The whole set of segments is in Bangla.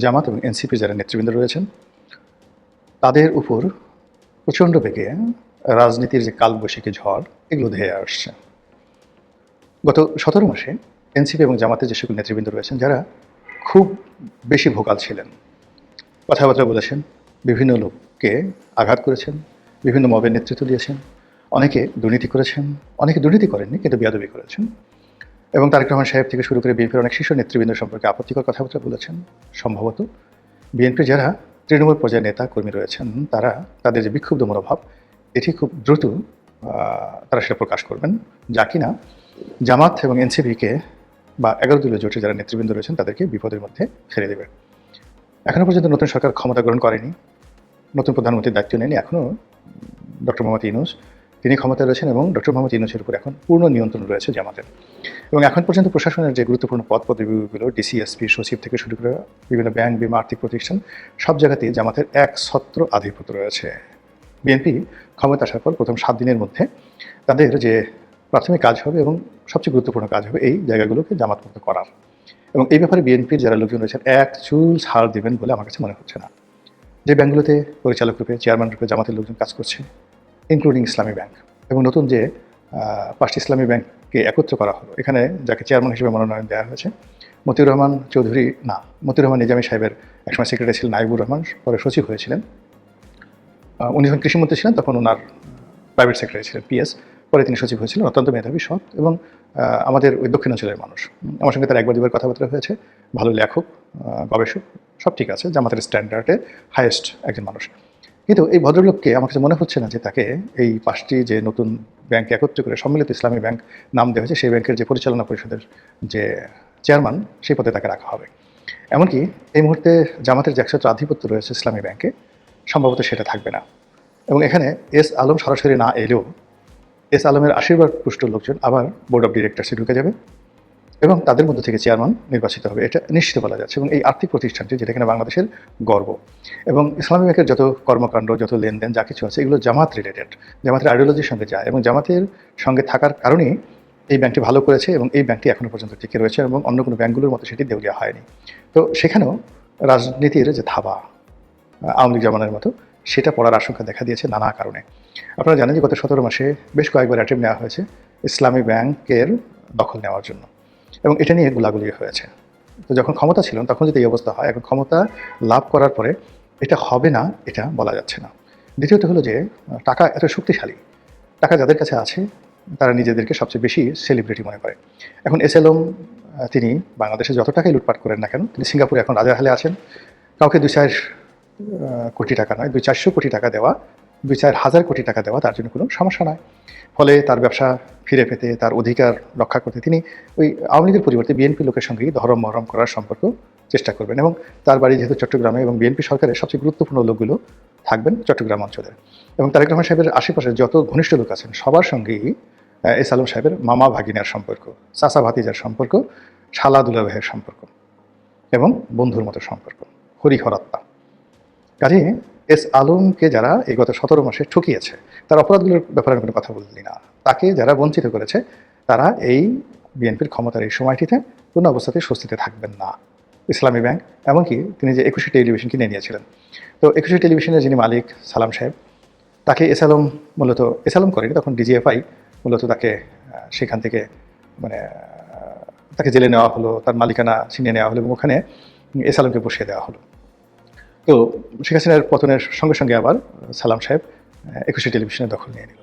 জামাত এবং এনসিপির যারা নেতৃবৃন্দ রয়েছেন তাদের উপর প্রচণ্ড বেগে রাজনীতির যে কালবৈশাখী ঝড় এগুলো ধেয়ে আসছে। গত 17 মাসে এনসিপি এবং জামাতের যে সকল নেতৃবৃন্দ রয়েছেন যারা খুব বেশি ভোকাল ছিলেন, কথাবার্তা বলেছেন, বিভিন্ন লোককে আঘাত করেছেন, বিভিন্ন মবের নেতৃত্ব দিয়েছেন, অনেকে দুর্নীতি করেছেন, অনেকে দুর্নীতি করেননি কিন্তু বেয়াদবি করেছেন, এবং তারেক রহমান সাহেব থেকে শুরু করে বিএনপির অনেক শীর্ষ নেতৃবৃন্দ সম্পর্কে আপত্তিকর কথাবার্তা বলেছেন। সম্ভবত বিএনপির যারা তৃণমূল পর্যায়ের নেতা কর্মী রয়েছেন তারা তাদের যে বিক্ষুব্ধ মনোভাব এটি খুব দ্রুত তারা সেটা প্রকাশ করবেন, যা কিনা জামাত এবং এনসিপিকে বা 11 দলীয় জোটের যারা নেতৃবৃন্দ রয়েছেন তাদেরকে বিপদের মধ্যে ফেলে দেবে। এখনও পর্যন্ত নতুন সরকার ক্ষমতা গ্রহণ করেনি, নতুন প্রধানমন্ত্রীর দায়িত্ব নেয়নি এখনও ডক্টর মোহাম্মদ ইউনূস, তিনি ক্ষমতায় রয়েছেন এবং ডক্টর মোহাম্মদ ইউনূসের উপর এখন পূর্ণ নিয়ন্ত্রণ রয়েছে জামাতের। এবং এখন পর্যন্ত প্রশাসনের যে গুরুত্বপূর্ণ পদপদবিগুলো ডিসি, এসপি, সচিব থেকে শুরু করে বিভিন্ন ব্যাংক, বিমা, আর্থিক প্রতিষ্ঠান সব জায়গাতেই জামাতের একছত্র আধিপত্য রয়েছে। বিএনপি ক্ষমতা আসার পর প্রথম 7 দিনের মধ্যে তাদের যে প্রাথমিক কাজ হবে এবং সবচেয়ে গুরুত্বপূর্ণ কাজ হবে এই জায়গাগুলোকে জামাতমুক্ত করার, এবং এই ব্যাপারে বিএনপির যারা লোকজন রয়েছেন এক চুল ছাড় দেবেন বলে আমার কাছে মনে হচ্ছে না। যে ব্যাংকগুলোতে পরিচালক রূপে, চেয়ারম্যান রূপে জামাতের লোকজন কাজ করছে, ইনক্লুডিং ইসলামী ব্যাংক, এবং নতুন যে 5টি ইসলামী ব্যাংককে একত্র করা হলো, এখানে যাকে চেয়ারম্যান হিসেবে মনোনয়ন দেওয়া হয়েছে মতিউর রহমান চৌধুরী, না, মতিউর রহমান নিজামী সাহেবের একসময় সেক্রেটারি ছিলেন নাইবুর রহমান, পরে সচিব হয়েছিলেন। উনি যখন কৃষিমন্ত্রী ছিলেন তখন ওনার প্রাইভেট সেক্রেটারি ছিলেন পিএস, পরে তিনি সচিব হয়েছিলেন। অত্যন্ত মেধাবী, সৎ এবং আমাদের ওই দক্ষিণাঞ্চলের মানুষ। আমার সঙ্গে তার একবার দুবার কথাবার্তা হয়েছে। ভালো লেখক, গবেষক, সব ঠিক আছে, জামাতের স্ট্যান্ডার্ডে হাইয়েস্ট একজন মানুষ। কিন্তু এই ভদ্রলোককে আমার কাছে মনে হচ্ছে না যে তাকে এই 5টি যে নতুন ব্যাংক একত্র করে সম্মিলিত ইসলামী ব্যাংক নাম দেওয়া হয়েছে সেই ব্যাংকের যে পরিচালনা পরিষদের যে চেয়ারম্যান সেই পদে তাকে রাখা হবে। এমনকি এই মুহূর্তে জামাতের যে একমাত্র আধিপত্য রয়েছে ইসলামী ব্যাংকে সম্ভবত সেটা থাকবে না। এবং এখানে এস আলম সরাসরি না এলেও এস আলমের আশীর্বাদ পুষ্ট লোকজন আবার বোর্ড অফ ডিরেক্টরসে ঢুকে যাবে এবং তাদের মধ্যে থেকে চেয়ারম্যান নির্বাচিত হবে, এটা নিশ্চিত বলা যাচ্ছে। এবং এই আর্থিক প্রতিষ্ঠানটি যেটা কিনা বাংলাদেশের গর্ব, এবং ইসলামী ব্যাংকের যত কর্মকাণ্ড, যত লেনদেন, যা কিছু আছে এগুলো জামাত রিলেটেড, জামাতের আইডিওলজির সঙ্গে যায়, এবং জামাতের সঙ্গে থাকার কারণেই এই ব্যাংকটি ভালো করেছে এবং এই ব্যাংকটি এখনও পর্যন্ত টিকে রয়েছে এবং অন্য কোনো ব্যাংকগুলোর মতো সেটি দেউলিয়া হয়নি। তো সেখানেও রাজনীতির যে থাবা আওয়ামী লীগ জামানের মতো সেটা পড়ার আশঙ্কা দেখা দিয়েছে নানা কারণে। আপনারা জানেন যে গত 17 মাসে বেশ কয়েকবার অ্যাটেম্প নেওয়া হয়েছে ইসলামী ব্যাংকের দখল নেওয়ার জন্য, এবং এটা নিয়ে গোলাগুলি হয়েছে। তো যখন ক্ষমতা ছিল তখন যদি এই অবস্থা হয়, এখন ক্ষমতা লাভ করার পরে এটা হবে না এটা বলা যাচ্ছে না। দ্বিতীয়ত হলো যে টাকা এত শক্তিশালী, টাকা যাদের কাছে আছে তারা নিজেদেরকে সবচেয়ে বেশি সেলিব্রিটি মনে করে। এখন এস আলম তিনি বাংলাদেশে যত টাকাই লুটপাট করেন না কেন, তিনি সিঙ্গাপুরে এখন রাজার হালে আছেন। কাউকে 2-4 কোটি টাকা নয়, 200-400 কোটি টাকা দেওয়া, 2-4 হাজার কোটি টাকা দেওয়া তার জন্য কোনো সমস্যা নয়। ফলে তার ব্যবসা ফিরে পেতে, তার অধিকার রক্ষা করতে তিনি ওই আওয়ামী লীগের পরিবর্তে বিএনপি লোকের সঙ্গেই ধরম মহরম করার সম্পর্ক চেষ্টা করবেন। এবং তার বাড়ি যেহেতু চট্টগ্রামে এবং বিএনপি সরকারের সবচেয়ে গুরুত্বপূর্ণ লোকগুলো থাকবেন চট্টগ্রাম অঞ্চলের, এবং তারেক রহমান সাহেবের আশেপাশে যত ঘনিষ্ঠ লোক আছেন সবার সঙ্গেই এস আলম সাহেবের মামা ভাগিনার সম্পর্ক, চাচা ভাতিজার সম্পর্ক, শালা দুলাভাইয়ের সম্পর্ক এবং বন্ধুর মতো সম্পর্ক, হরিহরাত্মা। কাজে এস আলমকে যারা এই গত 17 মাসে ঠকিয়েছে, তার অপরাধগুলোর ব্যাপারে আমি কোনো কথা বললি না, তাকে যারা বঞ্চিত করেছে তারা এই বিএনপির ক্ষমতার এই সময়টিতে কোনো অবস্থাতেই স্বস্তিতে থাকবেন না। ইসলামী ব্যাংক, এমনকি তিনি যে 21 টেলিভিশন কিনে নিয়েছিলেন, তো 21 টেলিভিশনের যিনি মালিক সালাম সাহেব, তাকে এস আলম মূলত, এস আলম করেনি, তখন ডিজিএফআই মূলত তাকে সেখান থেকে মানে তাকে জেলে নেওয়া হলো, তার মালিকানা ছিনিয়ে নেওয়া হলো এবং ওখানে এস আলমকে বসিয়ে দেওয়া হলো। তো শেখ হাসিনার পতনের সঙ্গে সঙ্গে আবার সালাম সাহেব 21 টেলিভিশনের দখল নিয়ে নিল।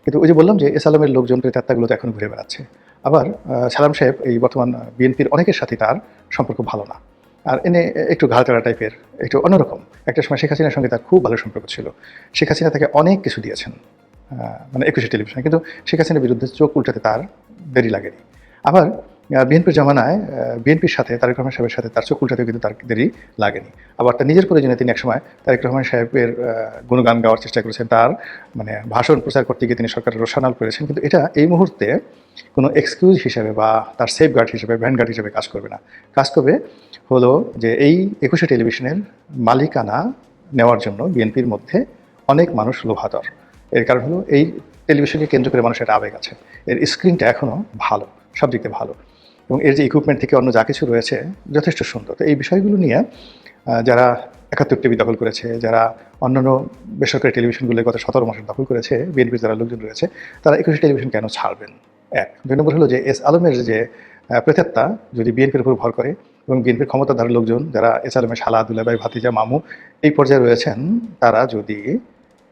কিন্তু ওই যে বললাম যে এস আলমের লোকজন প্রেতাত্মাগুলো তো এখন ঘুরে বেড়াচ্ছে। আবার সালাম সাহেব এই বর্তমান বিএনপির অনেকের সাথে তার সম্পর্ক ভালো না, আর এনে একটু ঘাড়াচড়া টাইপের, একটু অন্যরকম। একটা সময় শেখ হাসিনার সঙ্গে তার খুব ভালো সম্পর্ক ছিল, শেখ হাসিনা তাকে অনেক কিছু দিয়েছেন মানে 21 টেলিভিশনে, কিন্তু শেখ হাসিনার বিরুদ্ধে চোখ উল্টাতে তার দেরি লাগেনি। আবার বিএনপির জামানায় বিএনপির সাথে তারেক রহমান সাহেবের সাথে তার চোখ উল্টাতেও কিন্তু তার দেরি লাগেনি। আবার তার নিজের প্রয়োজনে তিনি একসময় তারেক রহমান সাহেবের গুণগান গাওয়ার চেষ্টা করেছেন, তার মানে ভাষণ প্রচার করতে গিয়ে তিনি সরকারের রোশানাল করেছেন, কিন্তু এটা এই মুহূর্তে কোনো এক্সকিউজ হিসেবে বা তার সেফ গার্ড হিসেবে, ভ্যানগার্ড হিসেবে কাজ করবে না। কাজ করবে হলো যে এই 21 টেলিভিশনের মালিকানা নেওয়ার জন্য বিএনপির মধ্যে অনেক মানুষ লোভাদর। এর কারণ হলো এই টেলিভিশনকে কেন্দ্র করে মানুষের একটা আবেগ আছে, এর স্ক্রিনটা এখনও ভালো, সব দিক থেকে ভালো। এবং এর যে ইকুইপমেন্ট থেকে অন্য যা কিছু রয়েছে যথেষ্ট সুন্দর। তো এই বিষয়গুলো নিয়ে যারা ৭১ টিভি দখল করেছে, যারা অন্যান্য বেসরকারি টেলিভিশনগুলো গত ১৭ মাসে দখল করেছে, বিএনপির যারা লোকজন রয়েছে, তারা ২১ টেলিভিশন কেন ছাড়বেন? ১ ২ নম্বর হলো যে এস আলমের যে প্রেতাত্মা যদি বিএনপির উপর ভর করে এবং বিএনপির ক্ষমতাধারী লোকজন যারা এস আলমের শালা, দুলাভাই, ভাতিজা, মামু এই পর্যায়ে রয়েছেন, তারা যদি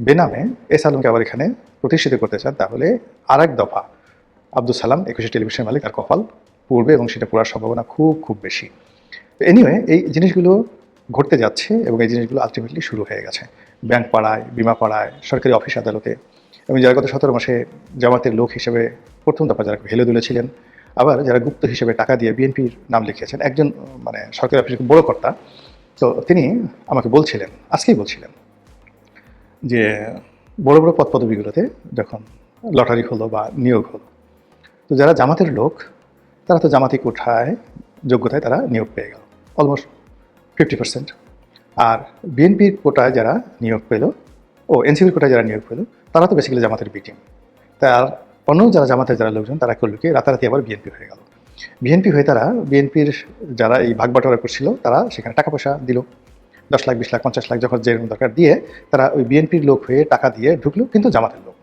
বেনামে এস আলমকে আবার এখানে প্রতিষ্ঠিত করতে চান, তাহলে আরেক দফা আব্দুল সালাম ২১ টেলিভিশনের মালিক তার কপাল পূর্বে এবং সেটা পড়ার সম্ভাবনা খুব খুব বেশি। তো এনিওয়ে এই জিনিসগুলো ঘটতে যাচ্ছে এবং এই জিনিসগুলো আলটিমেটলি শুরু হয়ে গেছে ব্যাংক পাড়ায়, বিমা পাড়ায়, সরকারি অফিস আদালতে, এবং যারা গত ১৭ মাসে জামাতের লোক হিসেবে প্রথম দফা যারা হেলে দুলেছিলেন, আবার যারা গুপ্ত হিসেবে টাকা দিয়ে বিএনপির নাম লিখিয়েছেন। একজন মানে সরকারি অফিসের বড় কর্তা, তো তিনি আমাকে বলছিলেন, আজকেই বলছিলেন যে বড় বড় পদ পদবিগুলোতে যখন লটারি হলো বা নিয়োগ হলো, তো যারা জামাতের লোক তারা তো জামাতি কোঠায় যোগ্যতায় তারা নিয়োগ পেয়ে গেল অলমোস্ট 50%। আর বিএনপির কোটায় যারা নিয়োগ পেল, এনসিপির কোটায় যারা নিয়োগ পেল, তারা তো বেসিক্যালি জামাতের বি টিম। তার অন্য যারা জামাতের যারা লোকজন তারা করলো কি, রাতারাতি আবার বিএনপি হয়ে গেল। বিএনপি হয়ে তারা বিএনপির যারা এই ভাগ বাটোয়ারা করছিল, তারা সেখানে টাকা পয়সা দিল, ১০ লাখ, ২০ লাখ, ৫০ লাখ যখন যেরকম দরকার দিয়ে তারা ওই বিএনপির লোক হয়ে টাকা দিয়ে ঢুকলো, কিন্তু জামাতের লোক।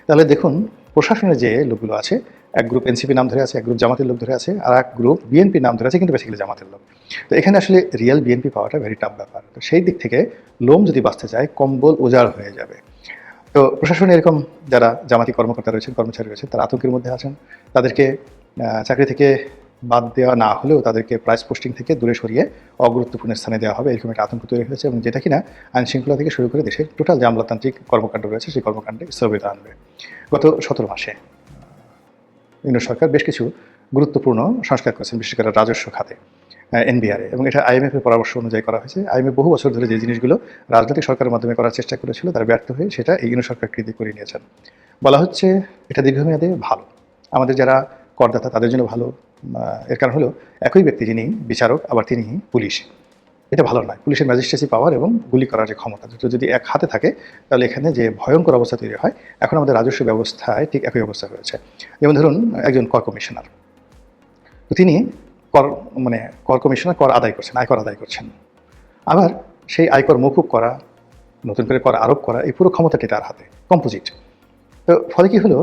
তাহলে দেখুন প্রশাসনের যে লোকগুলো আছে, এক গ্রুপ এনসিপি নাম ধরে আছে, এক গ্রুপ জামাতের লোক ধরে আছে, আর এক গ্রুপ বিএনপি নাম ধরে আছে, কিন্তু বেসিক্যালি জামাতের লোক। তো এখানে আসলে রিয়েল বিএনপি পাওয়াটা ভেরি টাফ ব্যাপার। তো সেই দিক থেকে লোম যদি বাঁচতে চায়, কম্বল উজাড় হয়ে যাবে। তো প্রশাসনে এরকম যারা জামাতি কর্মকর্তা রয়েছেন, কর্মচারী রয়েছেন, তারা আতঙ্কের মধ্যে আছেন। তাদেরকে চাকরি থেকে বাদ দেওয়া না হলেও তাদেরকে প্রাইস পোস্টিং থেকে দূরে সরিয়ে অগুরুত্বপূর্ণ স্থানে দেওয়া হবে, এরকম একটা আতঙ্ক তৈরি হয়েছে, এবং যেটা কিনা আইন শৃঙ্খলা থেকে শুরু করে দেশের টোটাল যে আমলাতান্ত্রিক কর্মকাণ্ড রয়েছে সেই কর্মকাণ্ডে স্থবিরতা আনবে। গত ১৭ মাসে ইউনিট সরকার বেশ কিছু গুরুত্বপূর্ণ সংস্কার করেছেন, বিশেষ করে রাজস্ব খাতে, এনবিআরে, এবং এটা আইএমএফের পরামর্শ অনুযায়ী করা হয়েছে। আইএমএফ বহু বছর ধরে যে জিনিসগুলো রাজনৈতিক সরকারের মাধ্যমে করার চেষ্টা করেছিল, তারা ব্যর্থ হয়ে সেটা এই ইউনিট সরকার কৃতি করে নিয়েছেন। বলা হচ্ছে এটা দীর্ঘমেয়াদে ভালো, আমাদের যারা করদাতা তাদের জন্য ভালো। এর কারণ হলো একই ব্যক্তি যিনি বিচারক আবার তিনি পুলিশ, এটা ভালো নয়। পুলিশের ম্যাজিস্ট্রেসি পাওয়ার এবং গুলি করার যে ক্ষমতা, দুটো যদি এক হাতে থাকে, তাহলে এখানে যে ভয়ঙ্কর অবস্থা তৈরি হয়, এখন আমাদের রাজস্ব ব্যবস্থায় ঠিক একই অবস্থা হয়েছে। যেমন ধরুন একজন কর কমিশনার, তো তিনি কর কমিশনার কর আদায় করছেন, আয়কর আদায় করছেন, আবার সেই আয়কর মৌকুব করা, নতুন করে কর আরোপ করা, এই পুরো ক্ষমতাটি তার হাতে, কম্পোজিট। তো ফলে কি হলো,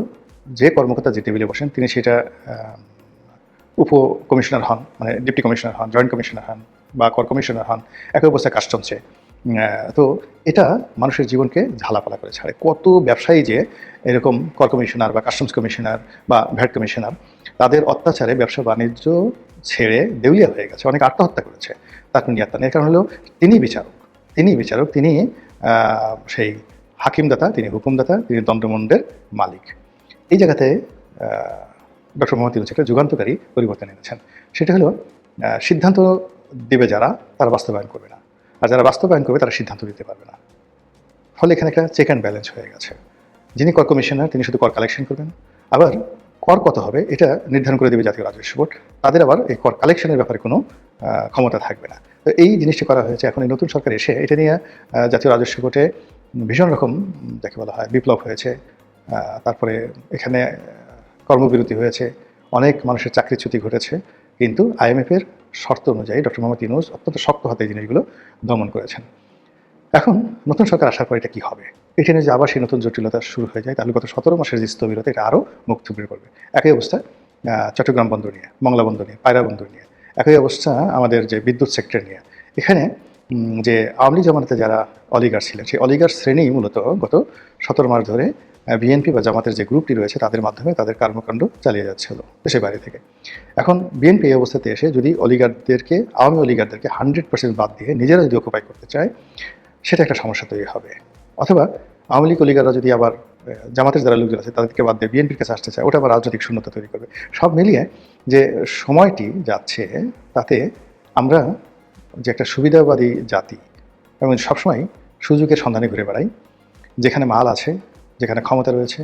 যে কর্মকর্তা যে টেবিলে বসেন তিনি সেটা উপ কমিশনার হন, মানে ডেপুটি কমিশনার হন, জয়েন্ট কমিশনার হন বা কর কমিশনার হন, একই অবস্থায় কাস্টমসে। তো এটা মানুষের জীবনকে ঝালাপালা করে ছাড়ে। কত ব্যবসায়ী যে এরকম কর কমিশনার বা কাস্টমস কমিশনার বা ভ্যাট কমিশনার, তাদের অত্যাচারে ব্যবসা বাণিজ্য ছেড়ে দেউলিয়া হয়ে গেছে, অনেক আত্মহত্যা করেছে। তার কোনো ইয়াত্তা নেই। এর কারণ হলো তিনি বিচারক, তিনি সেই হাকিমদাতা, তিনি হুকুমদাতা, তিনি দণ্ডমুণ্ডের মালিক। এই জায়গাতে ডক্টর মোহাম্মদ ইউনূস একটা যুগান্তকারী পরিবর্তন এনেছেন। সেটা হলো সিদ্ধান্ত দেবে যারা, তারা বাস্তবায়ন করবে না, আর যারা বাস্তবায়ন করবে তারা সিদ্ধান্ত দিতে পারবে না। ফলে এখানে একটা চেক অ্যান্ড ব্যালেন্স হয়ে গেছে। যিনি কর কমিশনার তিনি শুধু কর কালেকশন করবেন, আবার কর কত হবে এটা নির্ধারণ করে দেবে জাতীয় রাজস্ব বোর্ড, তাদের আবার এই কর কালেকশনের ব্যাপারে কোনো ক্ষমতা থাকবে না। তো এই জিনিসটি করা হয়েছে। এখন এই নতুন সরকার এসে এটা নিয়ে জাতীয় রাজস্ব বোর্ডে ভীষণ রকম যাকে বলা হয় বিপ্লব হয়েছে। তারপরে এখানে কর্মবিরতি হয়েছে, অনেক মানুষের চাকরিচ্যুতি ঘটেছে, কিন্তু আইএমএফের শর্ত অনুযায়ী ডক্টর মোহাম্মদ ইউনূস অত্যন্ত শক্ত হাতে এই জিনিসগুলো দমন করেছেন। এখন নতুন সরকার আসার পর এটা কী হবে, এটা নিয়ে যে আবার সেই নতুন জটিলতা শুরু হয়ে যায়, তাহলে গত 17 মাসের যে স্থবিরতা এটা আরও মুখ থুবড়ে পড়বে। একই অবস্থা চট্টগ্রাম বন্দর নিয়ে, মংলা বন্দর নিয়ে, পায়রা বন্দর নিয়ে, একই অবস্থা আমাদের যে বিদ্যুৎ সেক্টর নিয়ে। এখানে যে আওয়ামী লীগ জামানাতে যারা অলিগার ছিলেন, সেই অলিগার শ্রেণী মূলত গত 17 মাস ধরে বিএনপি বা জামাতের যে গ্রুপটি রয়েছে তাদের মাধ্যমে তাদের কর্মকাণ্ড চালিয়ে যাচ্ছিল দেশের বাইরে থেকে। এখন বিএনপি এই অবস্থাতে এসে যদি আওয়ামী অলিগারদেরকে 100% বাদ দিয়ে নিজেরা যদি অকুপাই করতে চায়, সেটা একটা সমস্যা তৈরি হবে। অথবা আওয়ামী লীগ অলিগাররা যদি আবার জামাতের যারা লোকজন আছে তাদেরকে বাদ দিয়ে বিএনপির কাছে আসতে চায়, ওটা আবার রাজনৈতিক শূন্যতা তৈরি করবে। সব মিলিয়ে যে সময়টি যাচ্ছে, তাতে আমরা যে একটা সুবিধাবাদী জাতি এবং সবসময় সুযোগের সন্ধানে ঘুরে বেড়াই, যেখানে মাল আছে, যেখানে ক্ষমতা রয়েছে,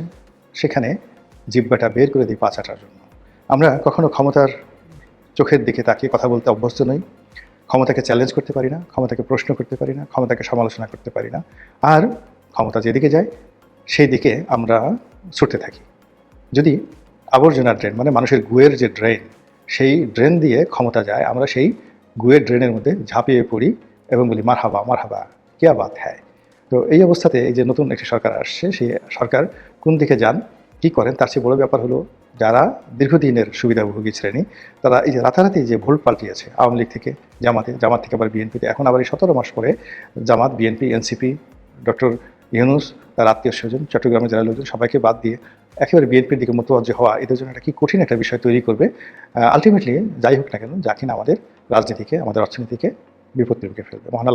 সেখানে জিহ্বাটা বের করে দিই পা চাটার জন্য। আমরা কখনো ক্ষমতার চোখের দিকে তাকিয়ে কথা বলতে অভ্যস্ত নই, ক্ষমতাকে চ্যালেঞ্জ করতে পারি না, ক্ষমতাকে প্রশ্ন করতে পারি না, ক্ষমতাকে সমালোচনা করতে পারি না। আর ক্ষমতা যেদিকে যায় সেই দিকে আমরা ছুটতে থাকি। যদি আবর্জনার ড্রেন, মানে মানুষের গুয়ের যে ড্রেন, সেই ড্রেন দিয়ে ক্ষমতা যায়, আমরা সেই গুয়ের ড্রেনের মধ্যে ঝাঁপিয়ে পড়ি এবং বলি মারহাবা মারহাবা, কিয়া বাত হ্যায়। তো এই অবস্থাতে এই যে নতুন একটি সরকার আসছে, সেই সরকার কোন দিকে যান, কী করেন, তার চেয়ে বড় ব্যাপার হলো যারা দীর্ঘদিনের সুবিধাভোগী শ্রেণী, তারা এই যে রাতারাতি যে ভোট পাল্টিয়েছে আওয়ামী লীগ থেকে জামাতে, জামাত থেকে আবার বিএনপিতে, এখন আবার এই 17 মাস পরে জামাত, বিএনপি, এনসিপি, ডক্টর ইউনূস, তার আত্মীয় স্বজন, চট্টগ্রামের যারা লোকজন সবাইকে বাদ দিয়ে একেবারে বিএনপির দিকে মোতওয়াজ্জে হওয়া এদের জন্য একটা কি কঠিন একটা বিষয় তৈরি করবে। আলটিমেটলি যাই হোক না কেন, যা কিনা আমাদের রাজনীতিকে, আমাদের অর্থনীতিকে বিপত্তির মুখে ফেলবে। মহান আল্লাহ